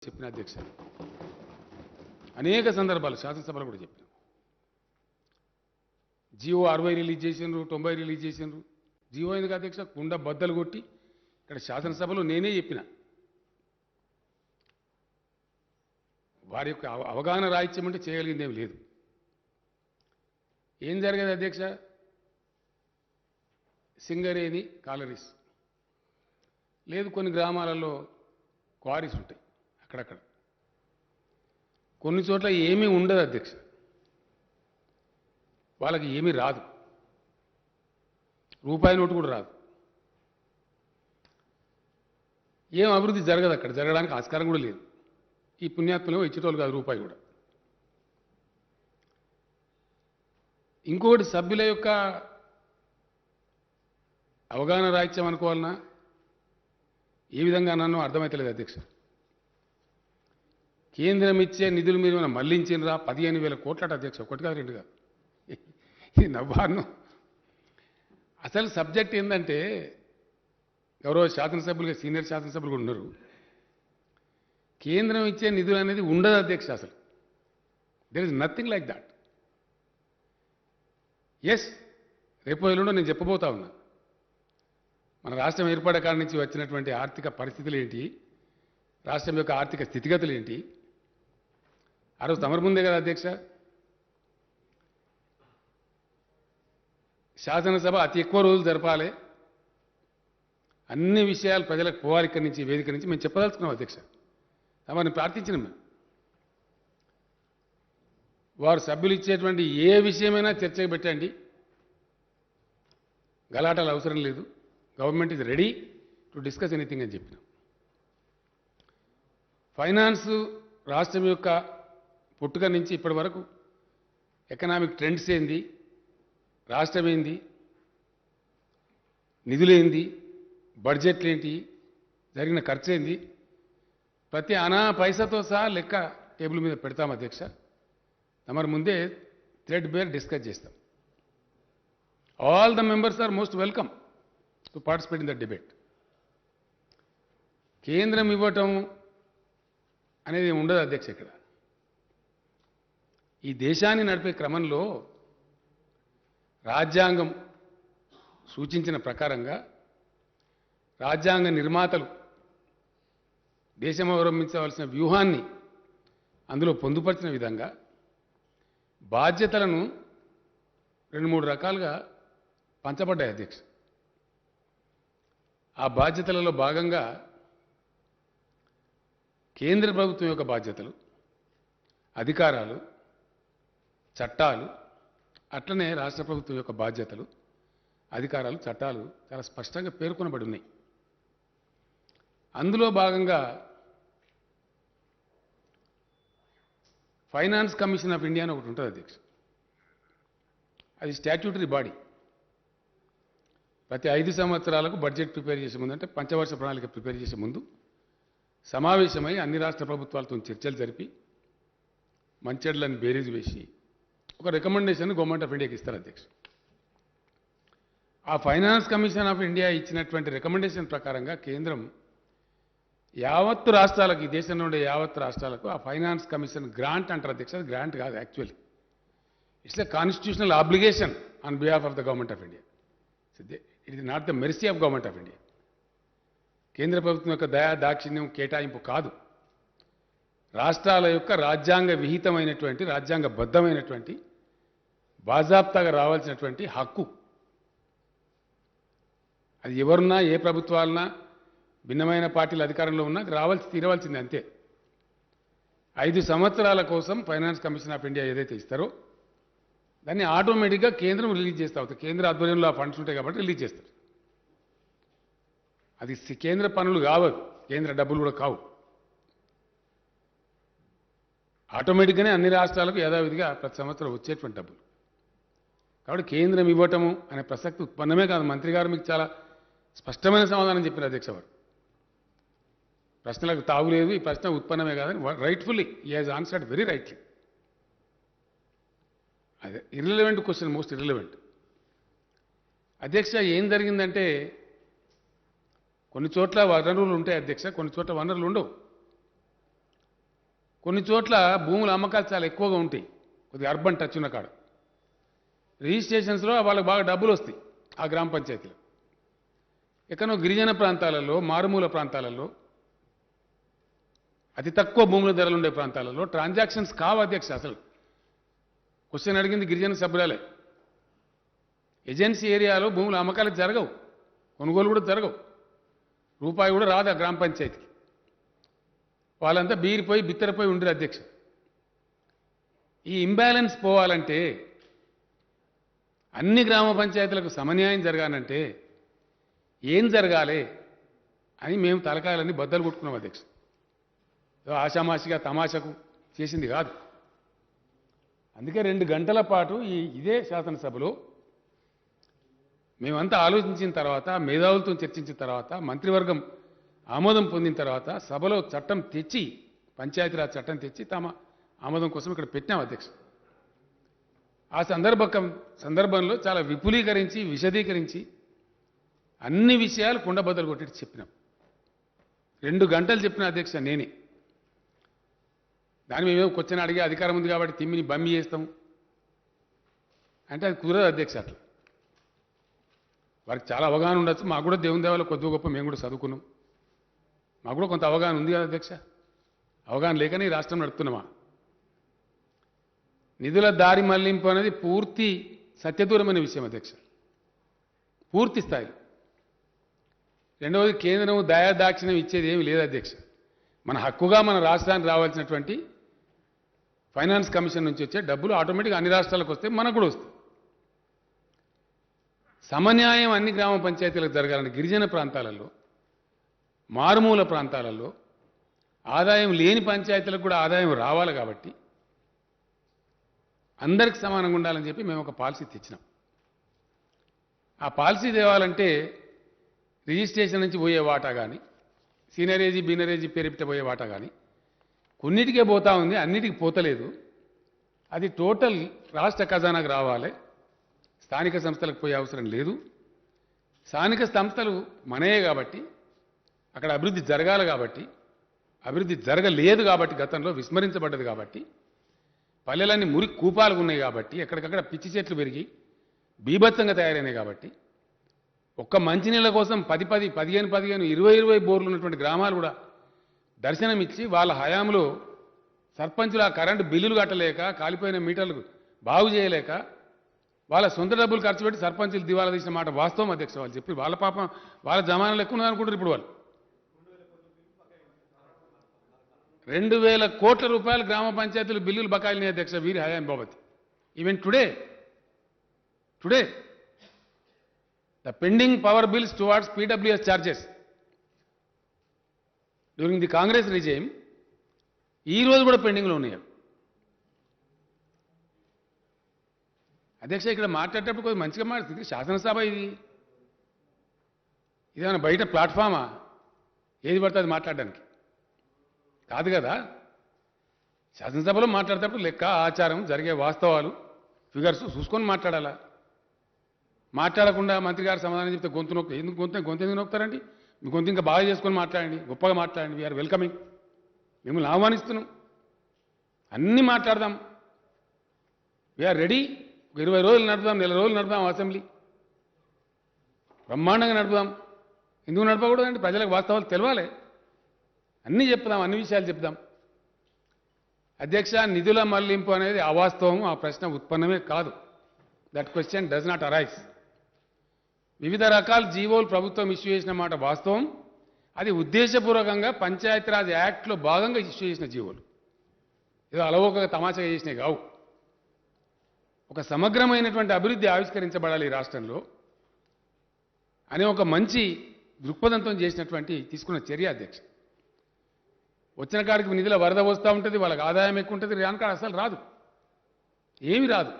చెప్పిన అధ్యక్ష అనేక సందర్భాలు శాసనసభలో కూడా చెప్పిన జియో 60 రిలీజ్ చేసిండ్రు 90 రిలీజ్ చేసిండ్రు జియో ఎందుకు అధ్యక్ష కుండ బద్దలు కొట్టి ఇక్కడ శాసనసభలో నేనే చెప్పిన వారి యొక్క అవగాహన రాహిత్యం అంటే చేయగలిగిందేం లేదు ఏం జరిగేది అధ్యక్ష సింగరేణి కాలరీస్ లేదు కొన్ని గ్రామాలలో క్వారీస్ ఉంటాయి అక్కడక్కడ కొన్ని చోట్ల ఏమీ ఉండదు అధ్యక్ష వాళ్ళకి ఏమీ రాదు రూపాయి నోటు కూడా రాదు ఏం అభివృద్ధి జరగదు అక్కడ జరగడానికి ఆస్కారం కూడా లేదు ఈ పుణ్యాత్మలో ఇచ్చేటోళ్ళు కాదు రూపాయి కూడా ఇంకొకటి సభ్యుల యొక్క అవగాహన రాహిత్యం అనుకోవాలన్నా ఏ విధంగా నన్ను అర్థమైతలేదు అధ్యక్ష కేంద్రం ఇచ్చే నిధులు మీరు మనం మళ్లించినరా 15,000 కోట్లట అధ్యక్ష ఒకటి కాదు రెండు కాదు ఇది నవ్వాను అసలు సబ్జెక్ట్ ఏంటంటే ఎవరో శాసనసభ్యులుగా సీనియర్ శాసనసభ్యులు కూడా ఉన్నారు కేంద్రం ఇచ్చే నిధులు అనేది ఉండదు అధ్యక్ష అసలు there is nothing like that as రేపు ఎల్లుండో నేను చెప్పబోతా ఉన్నా మన రాష్ట్రం ఏర్పడే కాడి నుంచి వచ్చినటువంటి ఆర్థిక పరిస్థితులు ఏంటి రాష్ట్రం యొక్క ఆర్థిక స్థితిగతులు ఏంటి ఆ రోజు తమరు ముందే కదా అధ్యక్ష శాసనసభ అతి ఎక్కువ రోజులు జరపాలి అన్ని విషయాలు ప్రజలకు పోవాలి ఇక్కడి నుంచి వేదిక నుంచి మేము చెప్పదలుచుకున్నాం అధ్యక్ష తమరిని ప్రార్థించినాం మేము వారు సభ్యులు ఇచ్చేటువంటి ఏ విషయమైనా చర్చకు పెట్టండి గలాటాలు అవసరం లేదు government is ready to discuss anything అని చెప్పినాం ఫైనాన్స్ రాష్ట్రం యొక్క పుట్టుక నుంచి ఇప్పటి వరకు ఎకనామిక్ ట్రెండ్స్ ఏంది రాష్ట్రం ఏంది నిధులేంది బడ్జెట్లు ఏంటి జరిగిన ఖర్చు ఏంది ప్రతి అనా పైసాతో సహా లెక్క టేబుల్ మీద పెడతాం అధ్యక్ష తమరి ముందే థ్రెడ్ బేర్ డిస్కస్ చేస్తాం all the members are most welcome to participate in the debate కేంద్రం ఇవ్వటం అనేది ఉండదు అధ్యక్ష ఇక్కడ ఈ దేశాన్ని నడిపే క్రమంలో రాజ్యాంగం సూచించిన ప్రకారంగా రాజ్యాంగ నిర్మాతలు దేశం అవలంబించవలసిన వ్యూహాన్ని అందులో పొందుపరిచిన విధంగా బాధ్యతలను 2-3 రకాలుగా పంచబడ్డాయి అధ్యక్ష ఆ బాధ్యతలలో భాగంగా కేంద్ర ప్రభుత్వం యొక్క బాధ్యతలు అధికారాలు చట్టాలు అట్లనే రాష్ట్ర ప్రభుత్వం యొక్క బాధ్యతలు అధికారాలు చట్టాలు చాలా స్పష్టంగా పేర్కొనబడి ఉన్నాయి అందులో భాగంగా ఫైనాన్స్ కమిషన్ ఆఫ్ ఇండియా అని ఒకటి ఉంటుంది అధ్యక్ష అది స్టాట్యూటరీ బాడీ ప్రతి 5 సంవత్సరాలకు బడ్జెట్ ప్రిపేర్ చేసే ముందు అంటే పంచవర్ష ప్రణాళిక ప్రిపేర్ చేసే ముందు సమావేశమై అన్ని రాష్ట్ర ప్రభుత్వాలతో చర్చలు జరిపి మంచెడ్లను బేరీజు వేసి ఒక రికమెండేషన్ గవర్నమెంట్ ఆఫ్ ఇండియాకి ఇస్తారు అధ్యక్ష ఆ ఫైనాన్స్ కమిషన్ ఆఫ్ ఇండియా ఇచ్చినటువంటి రికమెండేషన్ ప్రకారంగా కేంద్రం యావత్తు రాష్ట్రాలకు ఈ దేశంలో ఉండే యావత్తు రాష్ట్రాలకు ఆ ఫైనాన్స్ కమిషన్ గ్రాంట్ అంటారు అధ్యక్ష అది గ్రాంట్ కాదు actually it's a constitutional obligation on behalf of the government of India it is not the mercy of government of India కేంద్ర ప్రభుత్వం యొక్క దయా దాక్షిణ్యం కేటాయింపు కాదు రాష్ట్రాల యొక్క రాజ్యాంగ విహితమైనటువంటి రాజ్యాంగబద్ధమైనటువంటి బాజాప్తాగా రావాల్సినటువంటి హక్కు అది ఎవరున్నా ఏ ప్రభుత్వాలన్నా భిన్నమైన పార్టీల అధికారంలో ఉన్నా తీరవలసింది అంతే 5 సంవత్సరాల కోసం ఫైనాన్స్ కమిషన్ ఆఫ్ ఇండియా ఏదైతే ఇస్తారో దాన్ని ఆటోమేటిక్గా కేంద్రం రిలీజ్ చేస్తూ అవుతుంది కేంద్ర ఆధ్వర్యంలో ఆ ఫండ్స్ ఉంటాయి కాబట్టి రిలీజ్ చేస్తారు అది కేంద్ర పనులు కావు కేంద్ర డబ్బులు కూడా కావు ఆటోమేటిక్గానే అన్ని రాష్ట్రాలకు యథావిధిగా ప్రతి సంవత్సరం వచ్చేటువంటి డబ్బులు కాబట్టి కేంద్రం ఇవ్వటము అనే ప్రసక్తి ఉత్పన్నమే కాదు మంత్రి గారు మీకు చాలా స్పష్టమైన సమాధానం చెప్పారు అధ్యక్ష వారు ప్రశ్నలకు తాగులేదు ఈ ప్రశ్న ఉత్పన్నమే కాదని రైట్ఫుల్లీ ఈ హాజ్ ఆన్సర్డ్ వెరీ రైట్లీ అదే ఇర్రిలవెంట్ క్వశ్చన్ మోస్ట్ ఇర్రిలవెంట్ అధ్యక్ష ఏం జరిగిందంటే కొన్ని చోట్ల వనరులు ఉంటాయి అధ్యక్ష, కొన్ని చోట్ల వనరులు ఉండవు. కొన్ని చోట్ల భూముల అమ్మకాలు చాలా ఎక్కువగా ఉంటాయి, కొద్దిగా అర్బన్ టచ్ ఉన్న కాడ. రిజిస్ట్రేషన్స్లో వాళ్ళకి బాగా డబ్బులు వస్తాయి ఆ గ్రామ పంచాయతీలో. ఎక్కడో గిరిజన ప్రాంతాలలో, మారుమూల ప్రాంతాలలో, అతి తక్కువ భూముల ధరలు ఉండే ప్రాంతాలలో ట్రాన్సాక్షన్స్ కావు అధ్యక్ష. అసలు క్వశ్చన్ అడిగింది గిరిజన సభ్యురాలే. ఏజెన్సీ ఏరియాలో భూముల అమ్మకాలు జరగవు, కొనుగోలు కూడా జరగవు, రూపాయి కూడా రాదు ఆ గ్రామ పంచాయతీకి. వాళ్ళంతా బీరిపోయి బిత్తరపోయి ఉండరు అధ్యక్ష. ఈ ఇంబ్యాలెన్స్ పోవాలంటే, అన్ని గ్రామ పంచాయతీలకు సమన్యాయం జరగాలంటే ఏం జరగాలి అని మేము తలకాయలన్నీ బద్దలు కొట్టుకున్నాం అధ్యక్ష. ఆషామాషిగా తమాషకు చేసింది కాదు. అందుకే 2 గంటల పాటు ఇదే శాసనసభలో మేమంతా ఆలోచించిన తర్వాత, మేధావులతో చర్చించిన తర్వాత, మంత్రివర్గం ఆమోదం పొందిన తర్వాత సభలో చట్టం తెచ్చి, పంచాయతీరాజ్ చట్టం తెచ్చి తమ ఆమోదం కోసం ఇక్కడ పెట్టినాం అధ్యక్ష. ఆ సందర్భంలో చాలా విపులీకరించి, విశదీకరించి అన్ని విషయాలు కుండబద్దలు కొట్టి చెప్పినాం. 2 గంటలు చెప్పిన అధ్యక్ష నేనే. దాని మీద క్వశ్చన్ అడిగే అధికారం ఉంది కాబట్టి తిమ్మిని బమ్మి చేస్తాం అంటే అది కుదరదు అధ్యక్ష. అట్లా వారికి చాలా అవగాహన ఉండొచ్చు, మాకు కూడా దేవుని దేవాలో కొద్ది గొప్ప మేము కూడా చదువుకున్నాం, మాకు కూడా కొంత అవగాహన ఉంది కదా అధ్యక్ష. అవగాహన లేకనే ఈ రాష్ట్రం నడుపుతున్నామా? నిధుల దారి మళ్లింపు అనేది పూర్తి సత్యదూరమైన విషయం అధ్యక్ష, పూర్తి స్థాయిలో. రెండవది, కేంద్రం దయాదాక్షిణ్యం ఇచ్చేది ఏమి లేదు అధ్యక్ష. మన హక్కుగా మన రాష్ట్రానికి రావాల్సినటువంటి ఫైనాన్స్ కమిషన్ నుంచి వచ్చే డబ్బులు ఆటోమేటిక్గా అన్ని రాష్ట్రాలకు వస్తే మనకు కూడా వస్తాయి. సమన్యాయం అన్ని గ్రామ పంచాయతీలకు జరగాలని గిరిజన ప్రాంతాలలో, మారుమూల ప్రాంతాలలో, ఆదాయం లేని పంచాయతీలకు కూడా ఆదాయం రావాలి కాబట్టి అందరికి సమానంగా ఉండాలని చెప్పి మేము ఒక పాలసీ తెచ్చినాం. ఆ పాలసీ తేవాలంటే రిజిస్ట్రేషన్ నుంచి పోయే వాటా కానీ, సీనియరేజీ బీనరేజీ పేరిట పోయే వాటా కానీ కొన్నిటికే పోతా ఉంది, అన్నిటికి పోతలేదు. అది టోటల్ రాష్ట్ర ఖజానాకు రావాలి, స్థానిక సంస్థలకు పోయే అవసరం లేదు. స్థానిక సంస్థలు మనయే కాబట్టి, అక్కడ అభివృద్ధి జరగాలి కాబట్టి, అభివృద్ధి జరగలేదు కాబట్టి, గతంలో విస్మరించబడ్డది కాబట్టి, పల్లెలన్నీ మురికి కూపాలుగా ఉన్నాయి కాబట్టి, ఎక్కడికక్కడ పిచ్చి చెట్లు పెరిగి బీభత్సంగా తయారైనాయి కాబట్టి, ఒక్క మంచినీళ్ళ కోసం 10, 15, 20 బోర్లు ఉన్నటువంటి గ్రామాలు కూడా దర్శనమిచ్చి వాళ్ళ హయాంలో సర్పంచులు ఆ కరెంటు బిల్లులు కట్టలేక, కాలిపోయిన మీటర్లు బాగు చేయలేక, వాళ్ళ సొంత డబ్బులు ఖర్చు పెట్టి సర్పంచులు దివాలా తీసిన మాట వాస్తవం అధ్యక్ష. వాళ్ళు చెప్పి వాళ్ళ పాపం వాళ్ళ జమానాలు ఎక్కువ అనుకుంటారు. ఇప్పుడు వాళ్ళు 2,000 కోట్ల రూపాయలు గ్రామ పంచాయతీలు బిల్లులు బకాయిలని అధ్యక్ష వీరి హయాం బాబత్. Even today the pending power bills towards PWS charges during the Congress regime ఈ రోజు కూడా పెండింగ్లో ఉన్నాయి అధ్యక్ష. ఇక్కడ మాట్లాడేటప్పుడు కొద్దిగా మంచిగా మాట్లాడుతుంది. శాసనసభ ఇదేమైనా బయట ప్లాట్ఫామా? ఏది పడుతుంది మాట్లాడడానికి కాదు కదా. శాసనసభలో మాట్లాడేటప్పుడు లెక్క, ఆచారం, జరిగే వాస్తవాలు, ఫిగర్స్ చూసుకొని మాట్లాడాలా. మాట్లాడకుండా మంత్రి గారు సమాధానం చెప్తే గొంతు నొక్కు ఎందుకు ఎందుకు నొక్కుతారండి? మీ గొంతు ఇంకా బాగా చేసుకొని మాట్లాడండి, గొప్పగా మాట్లాడండి. వీఆర్ వెల్కమింగ్, మిమ్మల్ని ఆహ్వానిస్తున్నాం, అన్నీ మాట్లాడదాం. We are ready. 20 రోజులు నడుపుదాం, నెల రోజులు నడుపుదాం, అసెంబ్లీ బ్రహ్మాండంగా నడుపుదాం. ఎందుకు నడపకూడదండి? ప్రజలకు వాస్తవాలు తెలవాలి, అన్నీ చెప్దాం, అన్ని విషయాలు చెప్దాం. అధ్యక్ష, నిధుల మళ్లింపు అనేది అవాస్తవం, ఆ ప్రశ్న ఉత్పన్నమే కాదు. That question does not arise. వివిధ రకాల జీవోలు ప్రభుత్వం ఇష్యూ చేసిన మాట వాస్తవం. అది ఉద్దేశపూర్వకంగా పంచాయతీరాజ్ యాక్ట్లో భాగంగా ఇష్యూ చేసిన జీవోలు, ఏదో అలవోకగా తమాషగా చేసినవి కావు. ఒక సమగ్రమైనటువంటి అభివృద్ధి ఆవిష్కరించబడాలి ఈ రాష్ట్రంలో అనే ఒక మంచి దృక్పథంతో చేసినటువంటి తీసుకున్న చర్య అధ్యక్ష. వచ్చిన కాడికి నిధుల వరద వస్తూ ఉంటుంది, వాళ్ళకి ఆదాయం ఎక్కువ ఉంటుంది, రానికాడ అసలు రాదు, ఏమి రాదు.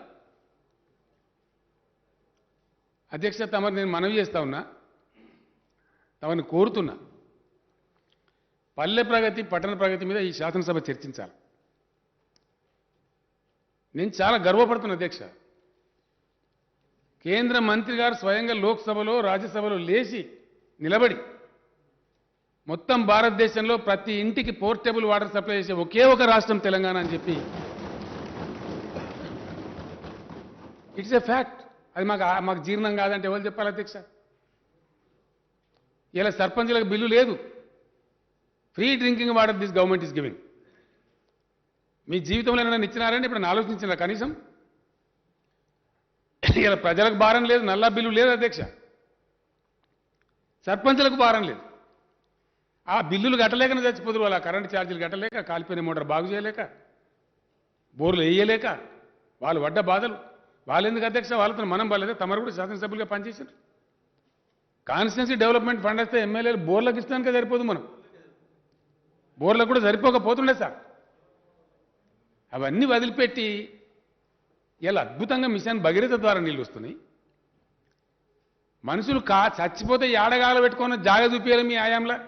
అధ్యక్ష, తమరు నేను మనవి చేస్తా ఉన్నా, తమని కోరుతున్నా, పల్లె ప్రగతి, పట్టణ ప్రగతి మీద ఈ శాసనసభ చర్చించాలి. నేను చాలా గర్వపడుతున్నా అధ్యక్ష. కేంద్ర మంత్రి గారు స్వయంగా లోక్సభలో, రాజ్యసభలో లేచి నిలబడి మొత్తం భారతదేశంలో ప్రతి ఇంటికి పోర్టబుల్ వాటర్ సప్లై చేసే ఒకే ఒక రాష్ట్రం తెలంగాణ అని చెప్పి ఇట్స్ ఎ ఫ్యాక్ట్. అది మాకు జీర్ణం కాదంటే ఎవరు చెప్పాలి అధ్యక్ష? ఇలా సర్పంచులకు బిల్లు లేదు. Free drinking water this government is giving. మీ జీవితంలో ఏమైనా ఇచ్చినారంటే ఇప్పుడు ఆలోచించిన కనీసం ఇలా ప్రజలకు భారం లేదు, నల్లా బిల్లు లేదు అధ్యక్ష. సర్పంచులకు భారం లేదు. ఆ బిల్లులు కట్టలేకనే చచ్చిపోతున్నారు. వాళ్ళ కరెంటు ఛార్జీలు కట్టలేక, కాలిపోయిన మోటార్ బాగు చేయలేక, బోర్లు వేయలేక, వాళ్ళు పడ్డ బాధలు. వాళ్ళు ఎందుకు అధ్యక్ష? వాళ్ళతో మనం బాగాలేదు. తమరు కూడా శాసనసభ్యులుగా పనిచేశారు. కాన్స్టిట్యున్సీ డెవలప్మెంట్ ఫండ్ వస్తే ఎమ్మెల్యేలు బోర్లకు ఇస్తానికే సరిపోదు. మనం బోర్లకు కూడా సరిపోకపోతుండే సార్. అవన్నీ వదిలిపెట్టి ఇలా అద్భుతంగా మిషన్ భగీరథ ద్వారా నీళ్ళు వస్తున్నాయి. మనుషులు చచ్చిపోతే ఏడగాల పెట్టుకున్న జాగ చూపించాలి మీ ఆయాంలా.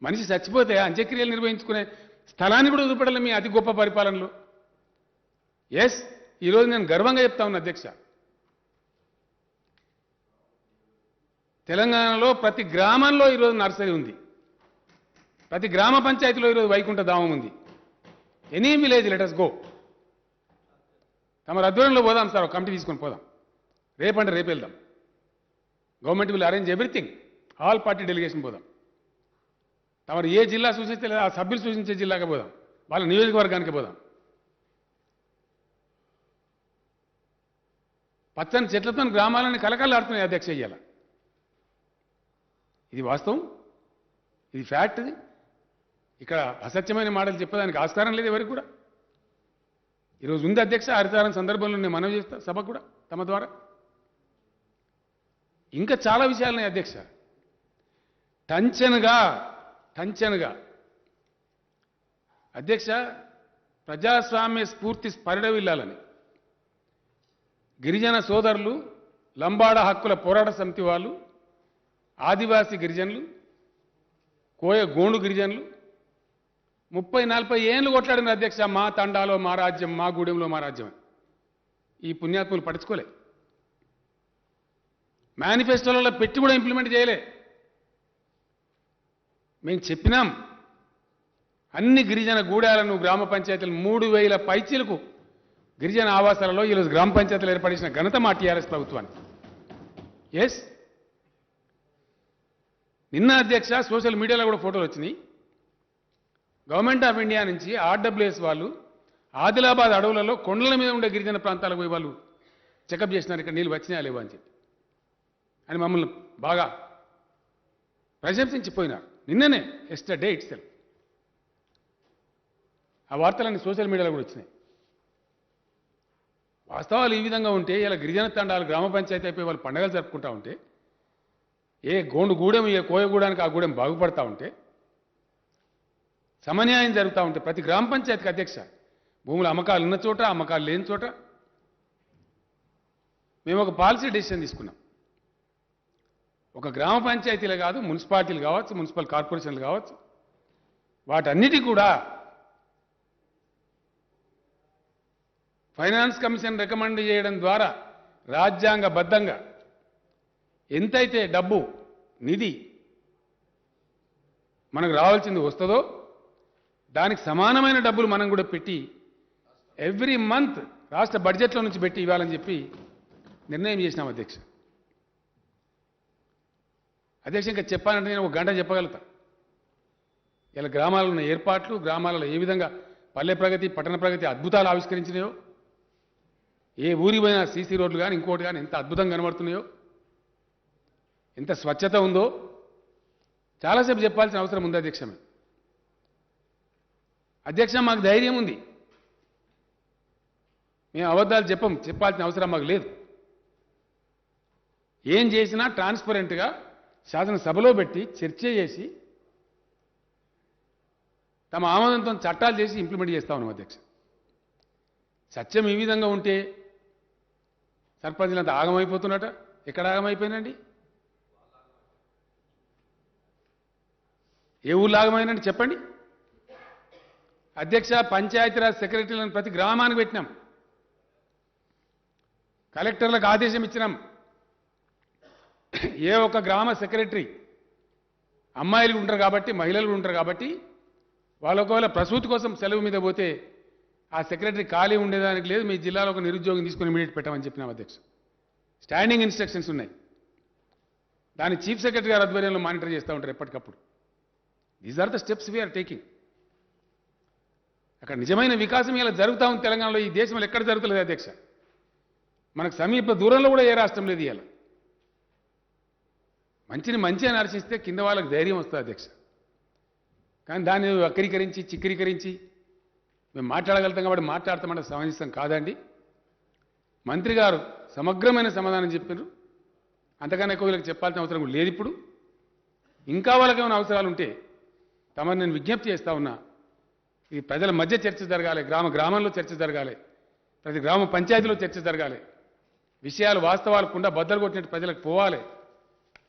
మనిషి చచ్చిపోతే అంత్యక్రియలు నిర్వహించుకునే స్థలాన్ని కూడా చూపడాలి మీ అతి గొప్ప పరిపాలనలో. ఎస్, ఈరోజు నేను గర్వంగా చెప్తా ఉన్నా అధ్యక్ష, తెలంగాణలో ప్రతి గ్రామంలో ఈరోజు నర్సరీ ఉంది. ప్రతి గ్రామ పంచాయతీలో ఈరోజు వైకుంఠ ధామం ఉంది. Any village let us go. తమ ఆధ్వర్యంలో పోదాం సార్, ఒక కమిటీ తీసుకొని పోదాం. రేపంటే రేపు వెళ్దాం. Government will arrange everything. All party delegation పోదాం. తమరు ఏ జిల్లా సూచిస్తే లేదా ఆ సభ్యులు సూచించే జిల్లాకి పోదాం. వాళ్ళ నియోజకవర్గానికి పోదాం. పచ్చని చెట్లతో గ్రామాలని కలకలాడుతున్నాయి అధ్యక్ష. ఇయ్యాల ఇది వాస్తవం, ఇది ఫ్యాక్ట్. ఇది ఇక్కడ అసత్యమైన మాటలు చెప్పడానికి ఆస్కారం లేదు ఎవరికి కూడా. ఈరోజు ఉంది అధ్యక్ష. హరితారం సందర్భంలో నేను మనవి చేస్తా సభకు కూడా తమ ద్వారా. ఇంకా చాలా విషయాలున్నాయి అధ్యక్ష. టంచన్గా అధ్యక్ష, ప్రజాస్వామ్య స్ఫూర్తి పరిడవిల్లాలని గిరిజన సోదరులు, లంబాడ హక్కుల పోరాట సమితి వాళ్ళు, ఆదివాసీ గిరిజనులు, కోయ గోండు గిరిజనులు 30-40 ఏళ్ళు కొట్లాడిన అధ్యక్ష. మా తండాలో మా రాజ్యం, మా గూడెంలో మా రాజ్యం. ఈ పుణ్యాత్ములు పట్టించుకోలే. మేనిఫెస్టోలలో పెట్టి కూడా ఇంప్లిమెంట్ చేయలే. మేము చెప్పినాం అన్ని గిరిజన గూడాలను, గ్రామ పంచాయతీలు 3000 పైచీలకు గిరిజన ఆవాసాలలో ఈరోజు గ్రామ పంచాయతీలు ఏర్పడిన ఘనత మా టీఆర్ఎస్ ప్రభుత్వానికి. ఎస్, నిన్న అధ్యక్ష సోషల్ మీడియాలో కూడా ఫోటోలు వచ్చినాయి. గవర్నమెంట్ ఆఫ్ ఇండియా నుంచి ఆర్డబ్ల్యూఎస్ వాళ్ళు ఆదిలాబాద్ అడవులలో కొండల మీద ఉండే గిరిజన ప్రాంతాలకు పోయి వాళ్ళు చెకప్ చేసినారు, ఇక్కడ నీళ్ళు వచ్చినాయా లేవా అని చెప్పి. అని మమ్మల్ని బాగా ప్రశంసించిపోయినారు. నిన్ననే ఎస్టర్డే ఇట్సెల్ఫ్ ఆ వార్తలన్నీ సోషల్ మీడియాలో కూడా వచ్చినాయి. వాస్తవాలు ఈ విధంగా ఉంటే ఇలా గిరిజన తండాలు గ్రామ పంచాయతీ అయిపోయి వాళ్ళు పండుగలు జరుపుకుంటా ఉంటే, ఏ గోండు గూడెం ఏ కోయగూడానికి ఆ గూడెం బాగుపడతా ఉంటే, సమన్యాయం జరుగుతూ ఉంటే, ప్రతి గ్రామ పంచాయతీకి అధ్యక్ష భూముల అమ్మకాలు ఉన్న చోట, అమ్మకాలు లేని చోట మేము ఒక పాలసీ డెసిషన్ తీసుకున్నాం. ఒక గ్రామ పంచాయతీలు కాదు, మున్సిపాలిటీలు కావచ్చు, మున్సిపల్ కార్పొరేషన్లు కావచ్చు, వాటన్నిటికీ కూడా ఫైనాన్స్ కమిషన్ రికమెండ్ చేయడం ద్వారా రాజ్యాంగబద్ధంగా ఎంతైతే డబ్బు నిధి మనకు రావాల్సింది వస్తుందో దానికి సమానమైన డబ్బులు మనం కూడా పెట్టి ఎవ్రీ మంత్ రాష్ట్ర బడ్జెట్లో నుంచి పెట్టి ఇవ్వాలని చెప్పి నిర్ణయం చేసినాం అధ్యక్ష. అధ్యక్ష, ఇంకా చెప్పాలంటే నేను ఒక గంట చెప్పగలుగుతా. ఇలా గ్రామాలలో ఉన్న ఏర్పాట్లు, గ్రామాలలో ఏ విధంగా పల్లె ప్రగతి, పట్టణ ప్రగతి అద్భుతాలు ఆవిష్కరించినాయో, ఏ ఊరికి పోయినా సీసీ రోడ్లు కానీ ఇంకోటి కానీ ఎంత అద్భుతంగా కనబడుతున్నాయో, ఎంత స్వచ్ఛత ఉందో చాలాసేపు చెప్పాల్సిన అవసరం ఉంది అధ్యక్ష. అధ్యక్ష, మాకు ధైర్యం ఉంది. మేము అబద్ధాలు చెప్పాల్సిన అవసరం మాకు లేదు. ఏం చేసినా ట్రాన్స్పరెంట్గా శాసనసభలో పెట్టి చర్చ చేసి తమ ఆమోదంతో చట్టాలు చేసి ఇంప్లిమెంట్ చేస్తా ఉన్నాం అధ్యక్ష. సత్యం ఈ విధంగా ఉంటే సర్పంచులంతా ఆగమైపోతున్నట. ఎక్కడ ఆగమైపోయినండి? ఏ ఊళ్ళో ఆగమైనండి చెప్పండి అధ్యక్ష. పంచాయతీరాజ్ సెక్రటరీలను ప్రతి గ్రామానికి పెట్టినాం. కలెక్టర్లకు ఆదేశం ఇచ్చినాం. ఏ ఒక్క గ్రామ సెక్రటరీ అమ్మాయిలు ఉంటారు కాబట్టి, మహిళలు ఉంటారు కాబట్టి వాళ్ళు ఒకవేళ ప్రసూతి కోసం సెలవు మీద పోతే ఆ సెక్రటరీ ఖాళీ ఉండేదానికి లేదు, మీ జిల్లాలో ఒక నిరుద్యోగం తీసుకుని ఇమీడియట్ పెట్టమని చెప్పినాం అధ్యక్ష. స్టాండింగ్ ఇన్స్ట్రక్షన్స్ ఉన్నాయి. దాన్ని చీఫ్ సెక్రటరీ గారి ఆధ్వర్యంలో మానిటర్ చేస్తూ ఉంటారు ఎప్పటికప్పుడు. These are the steps we're taking. అక్కడ నిజమైన వికాసం ఇలా జరుగుతూ ఉంది తెలంగాణలో. ఈ దేశంలో ఎక్కడ జరుగుతలేదు అధ్యక్ష. మనకు సమీప దూరంలో కూడా ఏ రాష్ట్రం లేదు ఇవాళ. మంచిని మంచి అని ఆలోచిస్తే కింద వాళ్ళకి ధైర్యం వస్తుంది అధ్యక్ష. కానీ దాన్ని వక్రీకరించి చిక్రీకరించి మేము మాట్లాడగలుగుతాం కాబట్టి మాట్లాడతామంటే సమంజసం కాదండి. మంత్రి గారు సమగ్రమైన సమాధానం చెప్పారు. అంతకన్నా ఎక్కువ వీళ్ళకి చెప్పాల్సిన అవసరం కూడా లేదు. ఇప్పుడు ఇంకా వాళ్ళకి ఏమైనా అవసరాలు ఉంటే తమను నేను విజ్ఞప్తి చేస్తా ఉన్నా. ఇది ప్రజల మధ్య చర్చ జరగాలి, గ్రామంలో చర్చ జరగాలి, ప్రతి గ్రామ పంచాయతీలో చర్చ జరగాలి, విషయాలు వాస్తవాలు కుండా బద్దలు కొట్టినట్టు ప్రజలకు పోవాలి.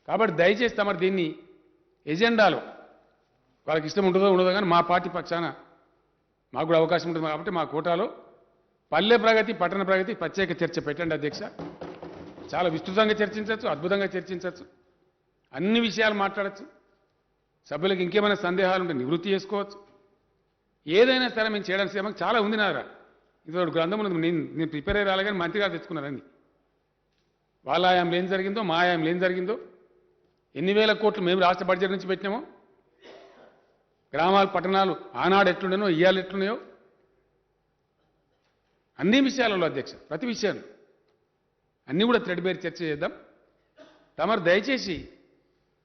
కాబట్టి దయచేసి తమరు దీన్ని ఎజెండాలో వాళ్ళకి ఇష్టం ఉంటుందో ఉండదో కానీ మా పార్టీ పక్షాన మాకు కూడా అవకాశం ఉంటుంది కాబట్టి మా కోటాలో పల్లె ప్రగతి, పట్టణ ప్రగతి ప్రత్యేక చర్చ పెట్టండి అధ్యక్ష. చాలా విస్తృతంగా చర్చించవచ్చు, అద్భుతంగా చర్చించవచ్చు, అన్ని విషయాలు మాట్లాడచ్చు. సభ్యులకు ఇంకేమైనా సందేహాలు ఉంటే నివృత్తి చేసుకోవచ్చు. ఏదైనా సరే మేము చేయడానికి మాకు చాలా ఉంది నారా. ఇది ఒక గ్రంథం ఉన్నది. నేను ప్రిపేర్ అయ్యి రాలే కానీ మంత్రి గారు తెచ్చుకున్నారండి. వాళ్ళ ఆయాంలో ఏం జరిగిందో, మా ఆయాంలో ఏం జరిగిందో, ఎన్ని వేల కోట్లు మేము రాష్ట్ర బడ్జెట్ నుంచి పెట్టినామో, గ్రామాలు పట్టణాలు ఆనాడు ఎట్లుండేనో ఇవాళ ఎట్లున్నాయో అన్ని విషయాలలో అధ్యక్ష, ప్రతి విషయాలు అన్నీ కూడా థ్రెడ్ బేర్ చర్చ చేద్దాం. తమరు దయచేసి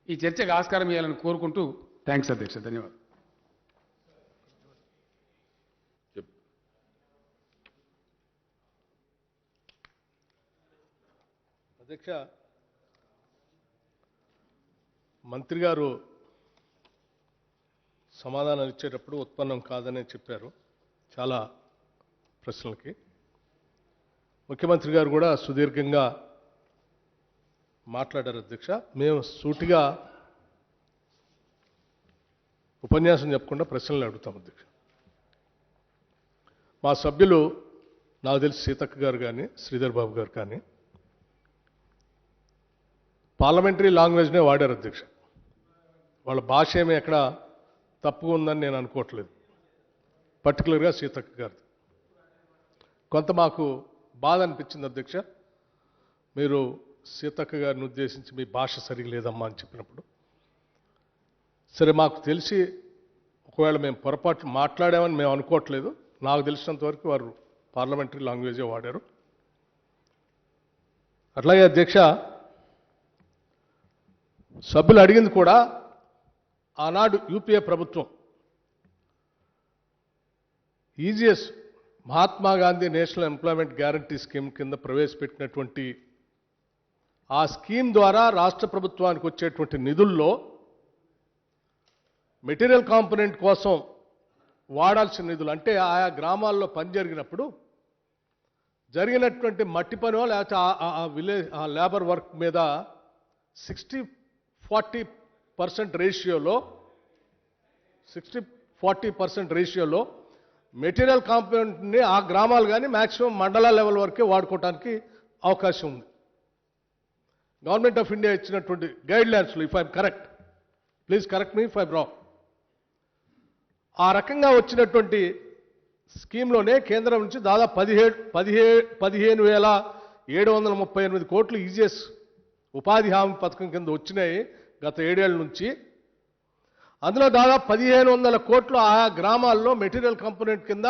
ఈ చర్చకు ఆస్కారం ఇవ్వాలని కోరుకుంటూ థ్యాంక్స్ అధ్యక్ష. ధన్యవాదాలు. అధ్యక్ష, మంత్రి గారు సమాధానాలు ఇచ్చేటప్పుడు ఉత్పన్నం కాదనే చెప్పారు చాలా ప్రశ్నలకి. ముఖ్యమంత్రి గారు కూడా సుదీర్ఘంగా మాట్లాడారు అధ్యక్ష. మేము సూటిగా ఉపన్యాసం చెప్పకుండా ప్రశ్నలు అడుగుతాం అధ్యక్ష. మా సభ్యులు నాకు తెలిసి సీతక్క గారు కానీ శ్రీధర్ బాబు గారు కానీ పార్లమెంటరీ లాంగ్వేజ్నే వాడారు అధ్యక్ష. వాళ్ళ భాష ఏమీ ఎక్కడ తప్పుగా ఉందని నేను అనుకోవట్లేదు, పర్టికులర్గా సీతక్క గారు. కొంత మాకు బాధ అనిపించింది అధ్యక్ష, మీరు సీతక్క గారిని ఉద్దేశించి మీ భాష సరిగా లేదమ్మా అని చెప్పినప్పుడు. సరే, మాకు తెలిసి ఒకవేళ మేము పొరపాటు మాట్లాడామని మేము అనుకోవట్లేదు. నాకు తెలిసినంత వరకు వారు పార్లమెంటరీ లాంగ్వేజే వాడారు. అట్లాగే అధ్యక్ష, సభ్యులు అడిగింది కూడా ఆనాడు యూపీఏ ప్రభుత్వం EGS Mahatma Gandhi national employment guarantee scheme కింద ప్రవేశపెట్టినటువంటి ఆ స్కీమ్ ద్వారా రాష్ట్ర ప్రభుత్వానికి వచ్చేటువంటి నిధుల్లో మెటీరియల్ కాంపోనెంట్ కోసం వాడాల్సిన నిధులు, అంటే ఆయా గ్రామాల్లో పని జరిగినప్పుడు జరిగినటువంటి మట్టి పనో లేకపోతే ఆ విలేజ్ ఆ లేబర్ వర్క్ మీద 60-40% రేషియోలో మెటీరియల్ కాంపోనెంట్ని ఆ గ్రామాలు కానీ మ్యాక్సిమం మండల లెవెల్ వరకే వాడుకోవడానికి అవకాశం ఉంది. గవర్నమెంట్ ఆఫ్ ఇండియా ఇచ్చినటువంటి గైడ్ లైన్స్లో, if I'm correct, please correct me if I'm wrong, ఆ రకంగా వచ్చినటువంటి స్కీమ్లోనే కేంద్రం నుంచి దాదాపు 15,738 కోట్లు ఈజీఎస్ ఉపాధి హామీ పథకం కింద వచ్చినాయి గత 7 ఏళ్ల నుంచి. అందులో దాదాపు 1,500 కోట్లు ఆ గ్రామాల్లో మెటీరియల్ కాంపోనెంట్ కింద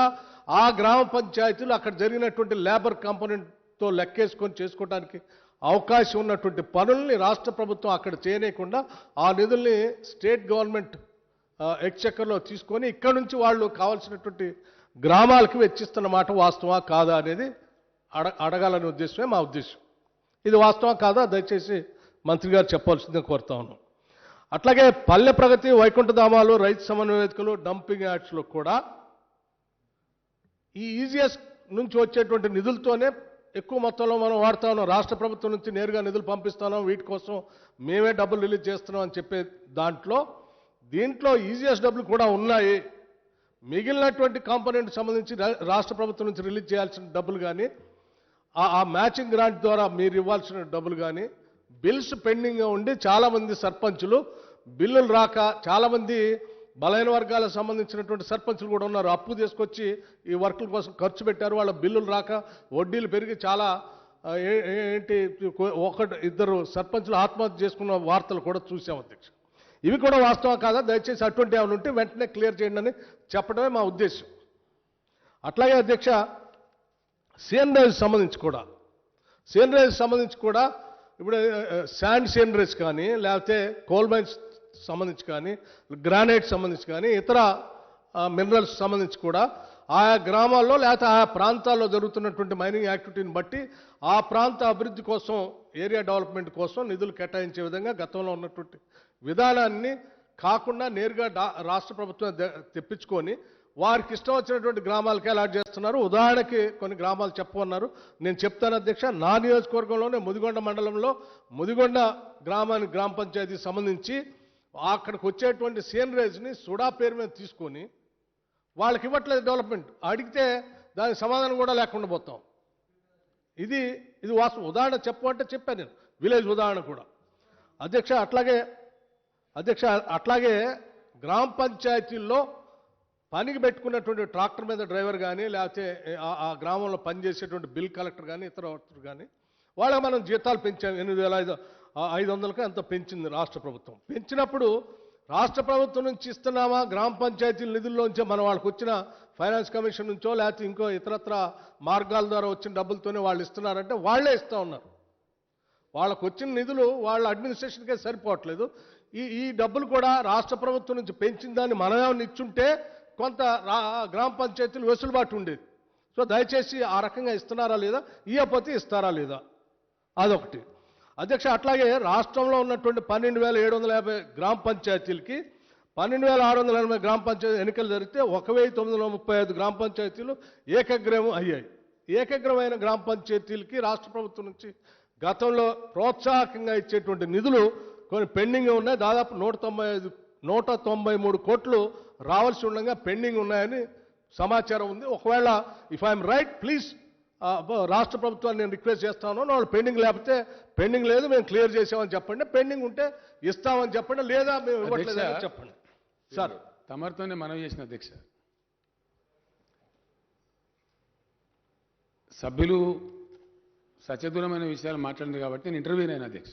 ఆ గ్రామ పంచాయతీలు అక్కడ జరిగినటువంటి లేబర్ కాంపోనెంట్తో లెక్కేసుకొని చేసుకోవడానికి అవకాశం ఉన్నటువంటి పనుల్ని రాష్ట్ర ప్రభుత్వం అక్కడ చేయలేకుండా ఆ నిధుల్ని స్టేట్ గవర్నమెంట్ ఎక్స్చెక్కర్లో తీసుకొని ఇక్కడ నుంచి వాళ్ళు కావాల్సినటువంటి గ్రామాలకు వెచ్చిస్తున్న మాట వాస్తవా కాదా అనేది అడగాలనే ఉద్దేశమే మా ఉద్దేశం. ఇది వాస్తవం కాదా దయచేసి మంత్రి గారు చెప్పాల్సిందే కోరుతా ఉన్నాం. అట్లాగే పల్లె ప్రగతి, వైకుంఠధామాలు, రైతు సమన్వయకులు, డంపింగ్ యార్డ్స్లో కూడా ఈ ఈజీఎస్ నుంచి వచ్చేటువంటి నిధులతోనే ఎక్కువ మొత్తంలో మనం వాడుతా ఉన్నాం. రాష్ట్ర ప్రభుత్వం నుంచి నేరుగా నిధులు పంపిస్తున్నాం, వీటి కోసం మేమే డబ్బులు రిలీజ్ చేస్తున్నాం అని చెప్పే దీంట్లో ఈజీఎస్ డబ్బులు కూడా ఉన్నాయి. మిగిలినటువంటి కాంపోనెంట్ సంబంధించి రాష్ట్ర ప్రభుత్వం నుంచి రిలీజ్ చేయాల్సిన డబ్బులు కానీ ఆ మ్యాచింగ్ గ్రాంట్ ద్వారా మీరు ఇవ్వాల్సిన డబ్బులు కానీ బిల్స్ పెండింగ్గా ఉండి చాలామంది సర్పంచులు బిల్లులు రాక చాలామంది బలైన వర్గాలకు సంబంధించినటువంటి సర్పంచులు కూడా ఉన్నారు. అప్పు తీసుకొచ్చి ఈ వర్కుల కోసం ఖర్చు పెట్టారు. వాళ్ళ బిల్లులు రాక వడ్డీలు పెరిగి చాలా ఏంటి ఒకటి ఇద్దరు సర్పంచులు ఆత్మహత్య చేసుకున్న వార్తలు కూడా చూసాం అధ్యక్ష. ఇవి కూడా వాస్తవం కాదా? దయచేసి అటువంటి ఏమైనా ఉంటే వెంటనే క్లియర్ చేయండి అని చెప్పడమే మా ఉద్దేశం. అట్లాగే అధ్యక్ష, సీనరేజ్ సంబంధించి కూడా ఇప్పుడు శాండ్ సీనరేజ్ కానీ, లేకపోతే కోల్ మైన్స్ సంబంధించి కానీ, గ్రానైట్ సంబంధించి కానీ, ఇతర మినరల్స్ సంబంధించి కూడా ఆయా గ్రామాల్లో లేకపోతే ఆయా ప్రాంతాల్లో జరుగుతున్నటువంటి మైనింగ్ యాక్టివిటీని బట్టి ఆ ప్రాంత అభివృద్ధి కోసం, ఏరియా డెవలప్మెంట్ కోసం నిధులు కేటాయించే విధంగా గతంలో ఉన్నటువంటి విధానాన్ని కాకుండా నేరుగా రాష్ట్ర ప్రభుత్వం తెప్పించుకొని వారికి ఇష్టం వచ్చినటువంటి గ్రామాలకే అలాట్ చేస్తున్నారు. ఉదాహరణకి కొన్ని గ్రామాలు చెప్పమన్నారు, నేను చెప్తాను అధ్యక్ష. నా నియోజకవర్గంలోనే ముదిగొండ మండలంలో ముదిగొండ గ్రామ పంచాయతీకి సంబంధించి అక్కడికి వచ్చేటువంటి సీనరేజ్ని సుడా పేరు మీద తీసుకొని వాళ్ళకి ఇవ్వట్లేదు డెవలప్మెంట్. అడిగితే దానికి సమాధానం కూడా లేకుండా పోతాం. ఇది వాస్తవం. ఉదాహరణ చెప్పమంటే చెప్పాను నేను, విలేజ్ ఉదాహరణ కూడా అధ్యక్ష. అట్లాగే గ్రామ పంచాయతీల్లో పనికి పెట్టుకున్నటువంటి ట్రాక్టర్ మీద డ్రైవర్ కానీ, లేకపోతే ఆ గ్రామంలో పనిచేసేటువంటి బిల్ కలెక్టర్ కానీ, ఇతర కానీ వాళ్ళకి మనం జీతాలు పెంచాం. 8,500కి అంత పెంచింది రాష్ట్ర ప్రభుత్వం. పెంచినప్పుడు రాష్ట్ర ప్రభుత్వం నుంచి ఇస్తున్నామా, గ్రామ పంచాయతీల నిధుల్లోంచే మనం వాళ్ళకి వచ్చిన ఫైనాన్స్ కమిషన్ నుంచో లేకపోతే ఇంకో ఇతరత్ర మార్గాల ద్వారా వచ్చిన డబ్బులతోనే వాళ్ళు ఇస్తున్నారంటే వాళ్ళే ఇస్తూ ఉన్నారు. వాళ్ళకు వచ్చిన నిధులు వాళ్ళ అడ్మినిస్ట్రేషన్కే సరిపోవట్లేదు. ఈ డబ్బులు కూడా రాష్ట్ర ప్రభుత్వం నుంచి పెంచిన దాన్ని మనమేమన్నా ఇచ్చుంటే కొంత గ్రామ పంచాయతీలు వెసులుబాటు ఉండేది. సో దయచేసి ఆ రకంగా ఇస్తున్నారా లేదా, ఇవ్వకపోతే ఇస్తారా లేదా, అదొకటి అధ్యక్ష. అట్లాగే రాష్ట్రంలో ఉన్నటువంటి 12,750 గ్రామ పంచాయతీలకి 12,680 గ్రామ పంచాయతీ ఎన్నికలు జరిగితే 1,935 గ్రామ పంచాయతీలు ఏకగ్రీవం అయ్యాయి. ఏకగ్రమైన గ్రామ పంచాయతీలకి రాష్ట్ర ప్రభుత్వం నుంచి గతంలో ప్రోత్సాహకంగా ఇచ్చేటువంటి నిధులు కొన్ని పెండింగ్ ఉన్నాయి. దాదాపు 193 కోట్లు రావాల్సి ఉండగా పెండింగ్ ఉన్నాయని సమాచారం ఉంది. ఒకవేళ ఇఫ్ ఐఎమ్ రైట్ ప్లీజ్ రాష్ట్ర ప్రభుత్వాన్ని నేను రిక్వెస్ట్ చేస్తాను, వాళ్ళు పెండింగ్ లేకపోతే పెండింగ్ లేదు మేము క్లియర్ చేసామని చెప్పండి, పెండింగ్ ఉంటే ఇస్తామని చెప్పండి, లేదా మేము ఇవ్వట్లేదని చెప్పండి. సార్ తమరితోనే మనవి చేసిన అధ్యక్ష, సభ్యులు సచదురమైన విషయాలు మాట్లాడింది కాబట్టి నేను ఇంటర్వ్యూ అయిన అధ్యక్ష.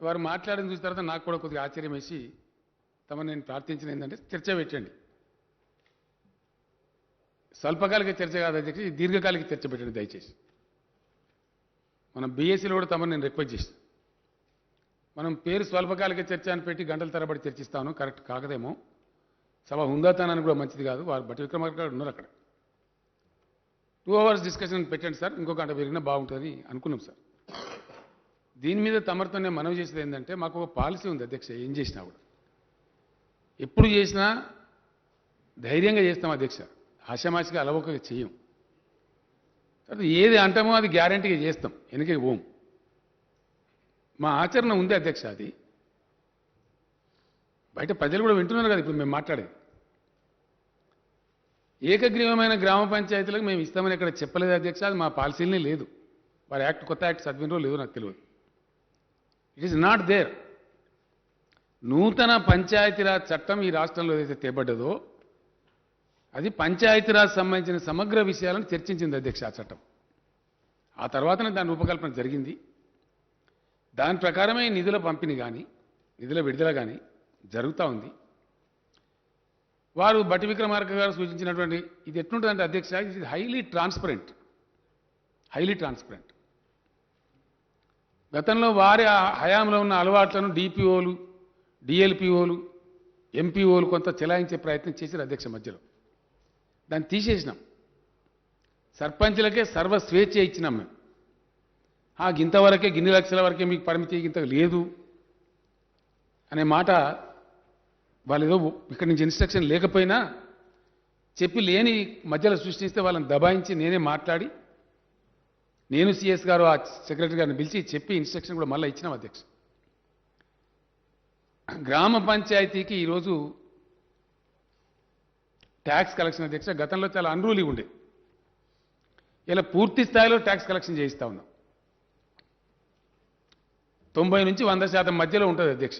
వారు మాట్లాడిన చూసిన తర్వాత నాకు కూడా కొద్దిగా ఆశ్చర్యం వేసి తమను నేను ప్రార్థించిన ఏంటంటే చర్చ పెట్టండి. స్వల్పకాలిక చర్చ కాదు అధ్యక్ష, ఈ దీర్ఘకాలిక చర్చ పెట్టండి దయచేసి. మనం బీఎస్సీలో కూడా తమను నేను రిక్వెస్ట్ చేస్తాను. మనం పేరు స్వల్పకాలిక చర్చ అని పెట్టి గంటల తరబడి చర్చిస్తాను, కరెక్ట్ కాకదేమో. సభ హుందాతనానికి కూడా మంచిది కాదు. వారు బట్టి విక్రమార్క గారు ఉన్నారు అక్కడ. 2 hours డిస్కషన్ పెట్టండి సార్, ఇంకో గంట పెరిగినా బాగుంటుంది అనుకున్నాం సార్. దీని మీద తమరితో నేను మనవి చేసేది ఏంటంటే మాకు ఒక పాలసీ ఉంది అధ్యక్ష. ఏం చేసినా కూడా ఎప్పుడు చేసినా ధైర్యంగా చేస్తాం అధ్యక్ష, ఆశామాషిగా అలవోకగా చెయ్యం. తర్వాత ఏది అంటామో అది గ్యారంటీగా చేస్తాం, వెనకకి పోం. మా ఆచరణ ఉంది అధ్యక్ష. అది బయట ప్రజలు కూడా వింటున్నారు కదా ఇప్పుడు మేము మాట్లాడేది. ఏకగ్రీవమైన గ్రామ పంచాయతీలకు మేము ఇస్తామని ఇక్కడ చెప్పలేదు అధ్యక్ష, అది మా పాలసీలనే లేదు. వారి కొత్త యాక్ట్ చదివినరో లేదో నాకు తెలియదు. It is not there. నూతన పంచాయతీరాజ్ చట్టం ఈ రాష్ట్రంలో ఏదైతే తేబడ్డదో అది పంచాయతీరాజ్ సంబంధించిన సమగ్ర విషయాలను చర్చించింది అధ్యక్ష ఆ చట్టం. ఆ తర్వాతనే దాని రూపకల్పన జరిగింది. దాని ప్రకారమే నిధుల పంపిణీ కానీ నిధుల విడుదల కానీ జరుగుతూ ఉంది. వారు బట్టి విక్రమార్క గారు సూచించినటువంటి ఇది ఎట్లుంటుందంటే అధ్యక్ష, ఇది హైలీ ట్రాన్స్పరెంట్. గతంలో వారి హయాంలో ఉన్న అలవాట్లను డిపిఓలు, డిఎల్పిఓలు, ఎంపీఓలు కొంత చెలాయించే ప్రయత్నం చేశారు అధ్యక్ష. మధ్యలో దాన్ని తీసేసినాం. సర్పంచులకే సర్వ స్వేచ్ఛ ఇచ్చినాం మేము. ఇంతవరకే గిన్ని లక్షల వరకే మీకు పరిమితి, ఇంత లేదు అనే మాట వాళ్ళు ఏదో ఇక్కడి నుంచి ఇన్స్ట్రక్షన్ లేకపోయినా చెప్పి లేని మధ్యలో సృష్టిస్తే వాళ్ళని దబాయించి నేనే మాట్లాడి నేను సిఎస్ గారు ఆ సెక్రటరీ గారిని పిలిచి చెప్పి ఇన్స్ట్రక్షన్ కూడా మళ్ళీ ఇచ్చినాం అధ్యక్ష. గ్రామ పంచాయతీకి ఈరోజు ట్యాక్స్ కలెక్షన్ అధ్యక్ష గతంలో చాలా అన్రూలీ ఉండే. ఇలా పూర్తి స్థాయిలో ట్యాక్స్ కలెక్షన్ చేయిస్తా ఉన్నాం. 90 నుంచి 100% మధ్యలో ఉంటుంది అధ్యక్ష.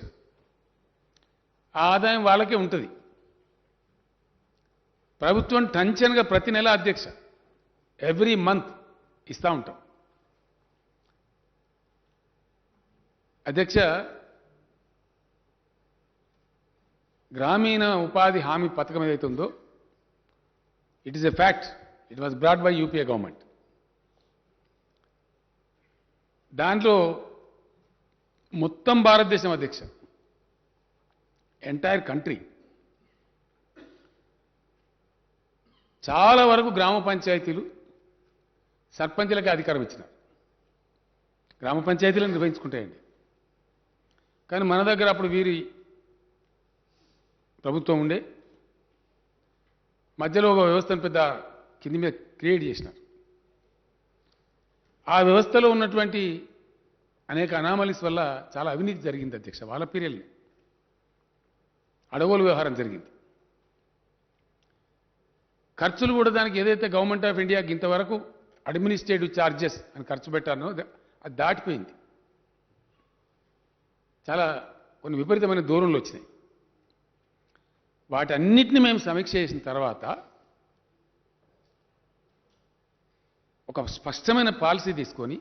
ఆ ఆదాయం వాళ్ళకే ఉంటుంది. ప్రభుత్వం టంచన్గా ప్రతి నెల అధ్యక్ష ఎవ్రీ మంత్ ఇస్తూ ఉంటాం. అధ్యక్ష, గ్రామీణ ఉపాధి హామీ పథకం ఏదైతే ఉందో it is a fact. It was brought by UPA government. దాంట్లో మొత్తం భారతదేశం అధ్యక్ష, ఎంటైర్ కంట్రీ చాలా వరకు గ్రామ పంచాయతీలు సర్పంచులకే అధికారం ఇచ్చినారు. గ్రామ పంచాయతీలను నిర్వహించుకుంటాయండి. కానీ మన దగ్గర అప్పుడు వీరి ప్రభుత్వం ఉండే మధ్యలో ఒక వ్యవస్థను పెద్ద కింది మీద క్రియేట్ చేసినారు. ఆ వ్యవస్థలో ఉన్నటువంటి అనేక అనామలీస్ వల్ల చాలా అవినీతి జరిగింది అధ్యక్ష. వాళ్ళ పీరియడ్ని అడగోలు వ్యవహారం జరిగింది. ఖర్చులు కూడా దానికి ఏదైతే గవర్నమెంట్ ఆఫ్ ఇండియాకి ఇంతవరకు అడ్మినిస్ట్రేటివ్ ఛార్జెస్ అని ఖర్చు పెట్టారనో అది దాటిపోయింది. చాలా కొన్ని విపరీతమైన దూరంలో వచ్చినాయి. వాటన్నిటిని మేము సమీక్ష చేసిన తర్వాత ఒక స్పష్టమైన పాలసీ తీసుకొని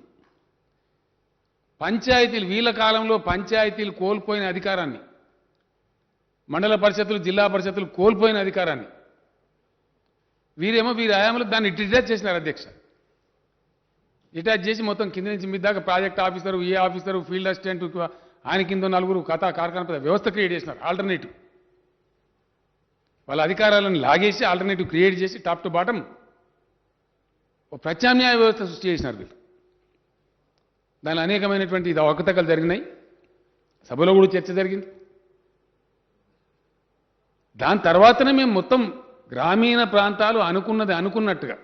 పంచాయతీలు వీళ్ళ కాలంలో పంచాయతీలు కోల్పోయిన అధికారాన్ని, మండల పరిషత్తులు జిల్లా పరిషత్తులు కోల్పోయిన అధికారాన్ని వీరేమో వీరి హయాంలో దాన్ని డిటాచ్ చేసినారు అధ్యక్ష. డిటాచ్ చేసి మొత్తం కింద నుంచి మీ దాకా ప్రాజెక్ట్ ఆఫీసరు, ఏ ఆఫీసరు, ఫీల్డ్ అసిస్టెంట్, ఆయన కింద నలుగురు కథా కార్ఖాన వ్యవస్థ క్రియేట్ చేసినారు. ఆల్టర్నేటివ్ వాళ్ళ అధికారాలను లాగేసి ఆల్టర్నేటివ్ క్రియేట్ చేసి టాప్ టు బాటం ఒక ప్రత్యామ్నాయ వ్యవస్థ సృష్టి చేసినారు వీళ్ళు. దానిలో అనేకమైనటువంటి అవకతవకలు జరిగినాయి. సభలో కూడా చర్చ జరిగింది. దాని తర్వాతనే మేము మొత్తం గ్రామీణ ప్రాంతాలు అనుకున్నది అనుకున్నట్టుగా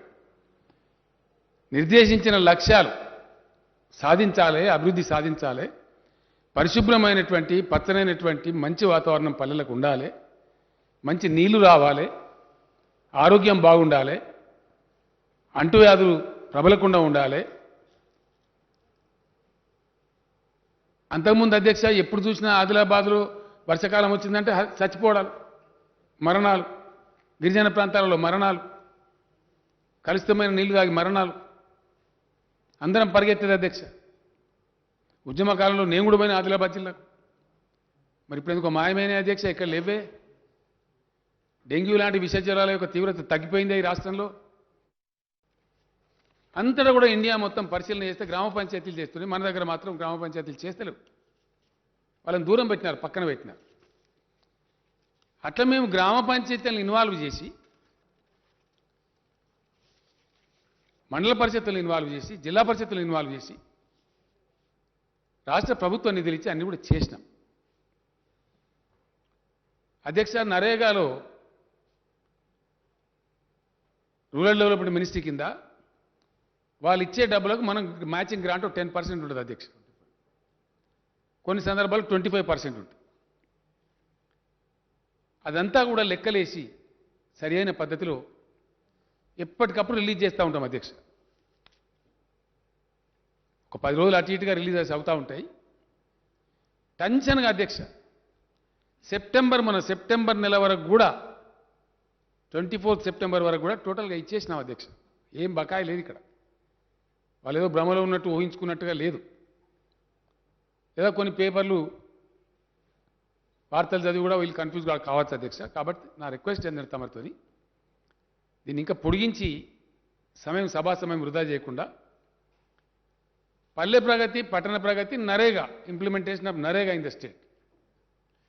నిర్దేశించిన లక్ష్యాలు సాధించాలి, అభివృద్ధి సాధించాలి, పరిశుభ్రమైనటువంటి పచ్చనైనటువంటి మంచి వాతావరణం పల్లెలకు ఉండాలి, మంచి నీళ్లు రావాలి, ఆరోగ్యం బాగుండాలి, అంటువ్యాధులు ప్రబలకుండా ఉండాలి. అంతకుముందు అధ్యక్ష ఎప్పుడు చూసినా ఆదిలాబాద్లో వర్షాకాలం వచ్చిందంటే చచ్చిపోవడాలు, మరణాలు, గిరిజన ప్రాంతాలలో మరణాలు, కలుషితమైన నీళ్లు తాగి మరణాలు, అందరం పరిగెత్తేది అధ్యక్ష. ఉద్యమ కాలంలో నేను కూడా పోయిన ఆదిలాబాద్ జిల్లాకు. మరి ఇప్పుడు ఎందుకో మాయమైన అధ్యక్ష ఇక్కడ లేవే. డెంగ్యూ లాంటి విష జ్వరాల యొక్క తీవ్రత తగ్గిపోయింది ఈ రాష్ట్రంలో. అంతటా కూడా ఇండియా మొత్తం పరిశీలన చేస్తే గ్రామ పంచాయతీలు చేస్తున్నాయి. మన దగ్గర మాత్రం గ్రామ పంచాయతీలు చేస్తలేవు. వాళ్ళని దూరం పెట్టినారు, పక్కన పెట్టినారు. అట్లా మేము గ్రామ పంచాయతీలను ఇన్వాల్వ్ చేసి, మండల పరిషత్తులను ఇన్వాల్వ్ చేసి, జిల్లా పరిషత్తులను ఇన్వాల్వ్ చేసి, రాష్ట్ర ప్రభుత్వ నిధులు ఇచ్చి అన్ని కూడా చేసినాం. అధ్యక్ష, నరేగాలో రూరల్ డెవలప్మెంట్ మినిస్ట్రీ కింద వాళ్ళు ఇచ్చే డబ్బులకు మనం మ్యాచింగ్ గ్రాంట్ 10% ఉంటుంది అధ్యక్ష. కొన్ని సందర్భాలు 25% ఉంటుంది. అదంతా కూడా లెక్కలేసి సరి అయిన పద్ధతిలో ఎప్పటికప్పుడు రిలీజ్ చేస్తూ ఉంటాం అధ్యక్ష. ఒక 10 రోజులు అటు ఇటుగా రిలీజ్ అవుతూ ఉంటాయి. టెన్షన్గా అధ్యక్ష సెప్టెంబర్ నెల వరకు కూడా 24 సెప్టెంబర్ వరకు కూడా టోటల్గా ఇచ్చేసినాం అధ్యక్ష. ఏం బకాయి లేదు ఇక్కడ. వాళ్ళు ఏదో భ్రమలో ఉన్నట్టు ఊహించుకున్నట్టుగా లేదు. ఏదో కొన్ని పేపర్లు వార్తలు చదివి కూడా వీళ్ళు కన్ఫ్యూజ్ కావచ్చు అధ్యక్ష. కాబట్టి నా రిక్వెస్ట్ ఏంటంటే తమరితో దీన్ని ఇంకా పొడిగించి సభా సమయం వృధా చేయకుండా Palle Pragathi, Pattana Pragathi, NREGA implementation of NREGA in the state,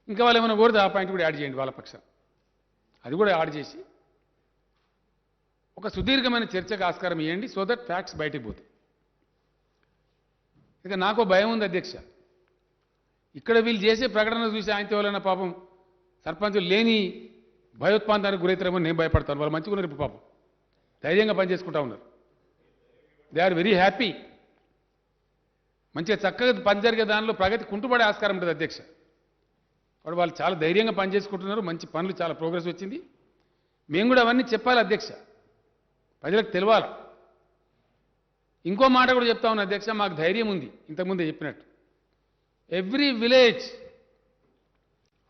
ఇంకా వాళ్ళు ఏమైనా కోరితే ఆ పాయింట్ కూడా యాడ్ చేయండి వాళ్ళ పక్షం. అది కూడా యాడ్ చేసి ఒక సుదీర్ఘమైన చర్చకు ఆస్కారం ఇవ్వండి. సో దట్ ఫ్యాక్ట్స్ బయటికి పోతాయి. ఇక నాకు భయం ఉంది అధ్యక్ష. ఇక్కడ వీళ్ళు చేసే ప్రకటన చూసి ఆయనతో వాళ్ళైనా పాపం సర్పంచులు లేని భయోత్పాదానికి గురవుతారేమో నేను భయపడతాను. వాళ్ళు మంచిగా ఉన్నారు, ఇప్పుడు పాపం ధైర్యంగా పనిచేసుకుంటా ఉన్నారు. They are very happy. మంచిగా చక్కగా పని జరిగే దానిలో ప్రగతి కుంటుపడే ఆస్కారం ఉంటుంది అధ్యక్ష. వాడు వాళ్ళు చాలా ధైర్యంగా పనిచేసుకుంటున్నారు. మంచి పనులు, చాలా ప్రోగ్రెస్ వచ్చింది. మేము కూడా అవన్నీ చెప్పాలి అధ్యక్ష, ప్రజలకు తెలవాలి. ఇంకో మాట కూడా చెప్తా ఉన్నా అధ్యక్ష, మాకు ధైర్యం ఉంది. ఇంతకుముందే చెప్పినట్టు ఎవ్రీ విలేజ్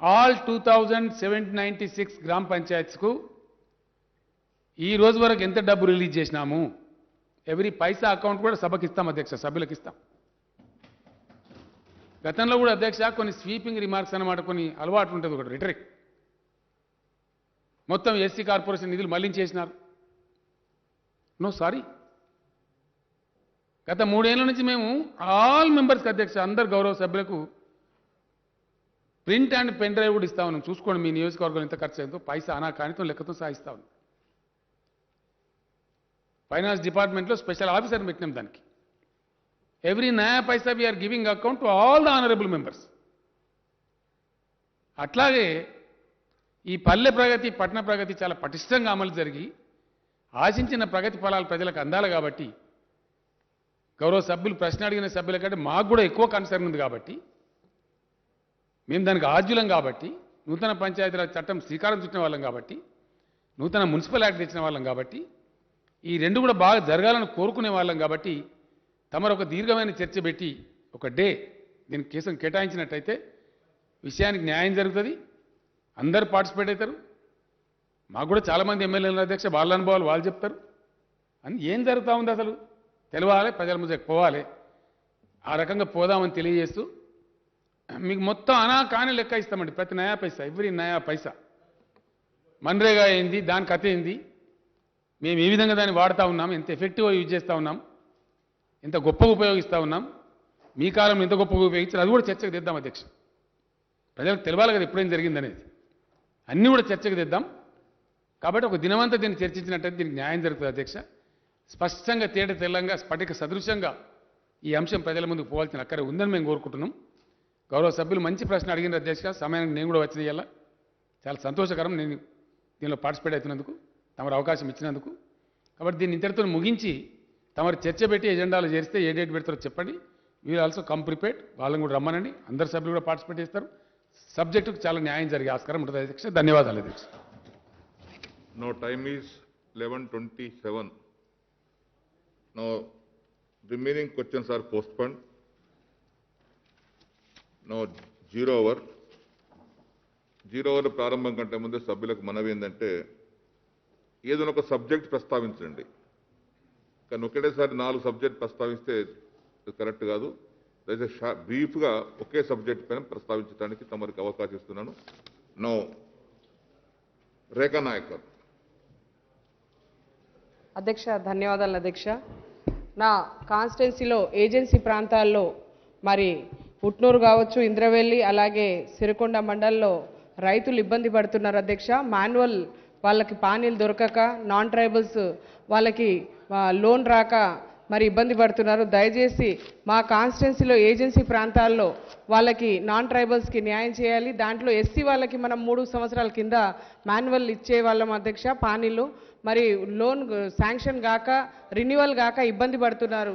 ఆల్ 2796 గ్రామ పంచాయత్స్కు ఈ రోజు వరకు ఎంత డబ్బు రిలీజ్ చేసినాము, ఎవ్రీ పైసా అకౌంట్ కూడా సభకి ఇస్తాం అధ్యక్ష, సభ్యులకు ఇస్తాం. గతంలో కూడా అధ్యక్ష కొన్ని స్వీపింగ్ రిమార్క్స్ అన్నమాట, కొన్ని అలవాటు ఉంటుంది, ఒకటి రిటరిక్. మొత్తం ఎస్సీ కార్పొరేషన్ నిధులు మళ్లించేసినారు. నో సారీ, గత 3 ఏళ్ల నుంచి మేము ఆల్ మెంబర్స్కి అధ్యక్ష, అందరు గౌరవ సభ్యులకు ప్రింట్ అండ్ పెన్ డ్రైవ్ కూడా ఇస్తా ఉన్నాం. చూసుకోండి మీ నియోజకవర్గం ఎంత ఖర్చు అయిందో, పైసా అనా కానితో లెక్కతో సాగిస్తా ఉన్నాం. ఫైనాన్స్ డిపార్ట్మెంట్లో స్పెషల్ ఆఫీసర్ని పెట్టినాం దానికి. Every naya paisa we are giving account to all the honourable members. అట్లాగే ఈ పల్లె ప్రగతి, పట్టణ ప్రగతి చాలా పటిష్టంగా అమలు జరిగి ఆశించిన ప్రగతి ఫలాలు ప్రజలకు అందాలి కాబట్టి, గౌరవ సభ్యులు ప్రశ్న అడిగిన సభ్యుల కంటే మాకు కూడా ఎక్కువ కన్సర్న్ ఉంది కాబట్టి, మేము దానికి ఆద్యులం కాబట్టి, నూతన పంచాయతీరాజ్ చట్టం శ్రీకారం చుట్టిన వాళ్ళం కాబట్టి, నూతన మున్సిపల్ యాక్ట్ తెచ్చిన వాళ్ళం కాబట్టి, ఈ రెండు కూడా బాగా జరగాలని కోరుకునే వాళ్ళం కాబట్టి, తమరు ఒక దీర్ఘమైన చర్చ పెట్టి ఒక డే దీనికి కేసును కేటాయించినట్టయితే విషయానికి న్యాయం జరుగుతుంది, అందరూ పార్టిసిపేట్ అవుతారు. మాకు కూడా చాలామంది ఎమ్మెల్యేల అధ్యక్ష వాళ్ళ అనుభవాలు వాళ్ళు చెప్తారు. అని ఏం జరుగుతూ ఉంది అసలు తెలవాలి, ప్రజల ముందుకు పోవాలి. ఆ రకంగా పోదామని తెలియజేస్తూ మీకు మొత్తం అనా కానీ లెక్క ఇస్తామండి, ప్రతి నయా పైసా, ఎవ్రీ నయా పైసా. మన్రేగా ఏంది, దాని కథ ఏంది, మేము ఏ విధంగా దాన్ని వాడుతూ ఉన్నాం, ఎంత ఎఫెక్టివ్గా యూజ్ చేస్తూ ఉన్నాం, ఎంత గొప్పగా ఉపయోగిస్తూ ఉన్నాం, మీ కాలంలో ఎంత గొప్పగా ఉపయోగించారు, అది కూడా చర్చకు తెద్దాం అధ్యక్ష. ప్రజలకు తెలవాలి కదా ఎప్పుడేం జరిగిందనేది, అన్నీ కూడా చర్చకు తెద్దాం. కాబట్టి ఒక దినమంతా దీన్ని చర్చించినట్టయితే దీనికి న్యాయం జరుగుతుంది అధ్యక్ష. స్పష్టంగా తేట తెల్లంగా స్ఫటిక సదృశంగా ఈ అంశం ప్రజల ముందుకు పోవాల్సిన అక్కడే ఉందని మేము కోరుకుంటున్నాం. గౌరవ సభ్యులు మంచి ప్రశ్న అడిగిన అధ్యక్ష, సమయానికి నేను కూడా వచ్చి చేయాలా, చాలా సంతోషకరం నేను దీనిలో పార్టిసిపేట్ అవుతున్నందుకు, తమరు అవకాశం ఇచ్చినందుకు. కాబట్టి దీన్ని ఇంతటితో ముగించి తమరు చర్చ పెట్టి ఎజెండాలు చేస్తే ఏ డేట్ పెడతారో చెప్పండి. వీళ్ళు ఆల్సో కమ్ ప్రిపేర్డ్, వాళ్ళని కూడా రమ్మనండి, అందరు సభ్యులు కూడా పార్టిసిపేట్ చేస్తారు. సబ్జెక్టుకు చాలా న్యాయం జరిగే ఆస్కారం ఉంటుంది అధ్యక్ష. ధన్యవాదాలు అధ్యక్ష. Now time is 11:27. Now remaining questions are postponed. Now zero hour ప్రారంభం కంటే ముందే సభ్యులకు మనవి ఏంటంటే ఏదైనా ఒక సబ్జెక్ట్ ప్రస్తావించండి. కానీ ఒకటేసారి 4 సబ్జెక్ట్ ప్రస్తావిస్తే కరెక్ట్ కాదు. దయచేసి బ్రీఫ్గా ఒకే సబ్జెక్ట్ పైన ప్రస్తావించడానికి తమరికి అవకాశం ఇస్తున్నాను. నో రేఖా నాయక్. అధ్యక్ష ధన్యవాదాలు అధ్యక్ష. నా కాన్స్టిట్యున్సీలో ఏజెన్సీ ప్రాంతాల్లో మరి ఉట్నూరు కావచ్చు, ఇంద్రవెల్లి, అలాగే సిరికొండ మండల్లో రైతులు ఇబ్బంది పడుతున్నారు అధ్యక్ష. మాన్యువల్ వాళ్ళకి పానీలు దొరకక, నాన్ ట్రైబల్స్ వాళ్ళకి లోన్ రాక మరి ఇబ్బంది పడుతున్నారు. దయచేసి మా కాన్స్టిట్యున్సీలో ఏజెన్సీ ప్రాంతాల్లో వాళ్ళకి నాన్ ట్రైబల్స్కి న్యాయం చేయాలి. దాంట్లో ఎస్సీ వాళ్ళకి మనం 3 సంవత్సరాల కింద మాన్యువల్ ఇచ్చే వాళ్ళం అధ్యక్ష. పానీలు మరి లోన్ శాంక్షన్ గాక, రిన్యువల్ గాక ఇబ్బంది పడుతున్నారు.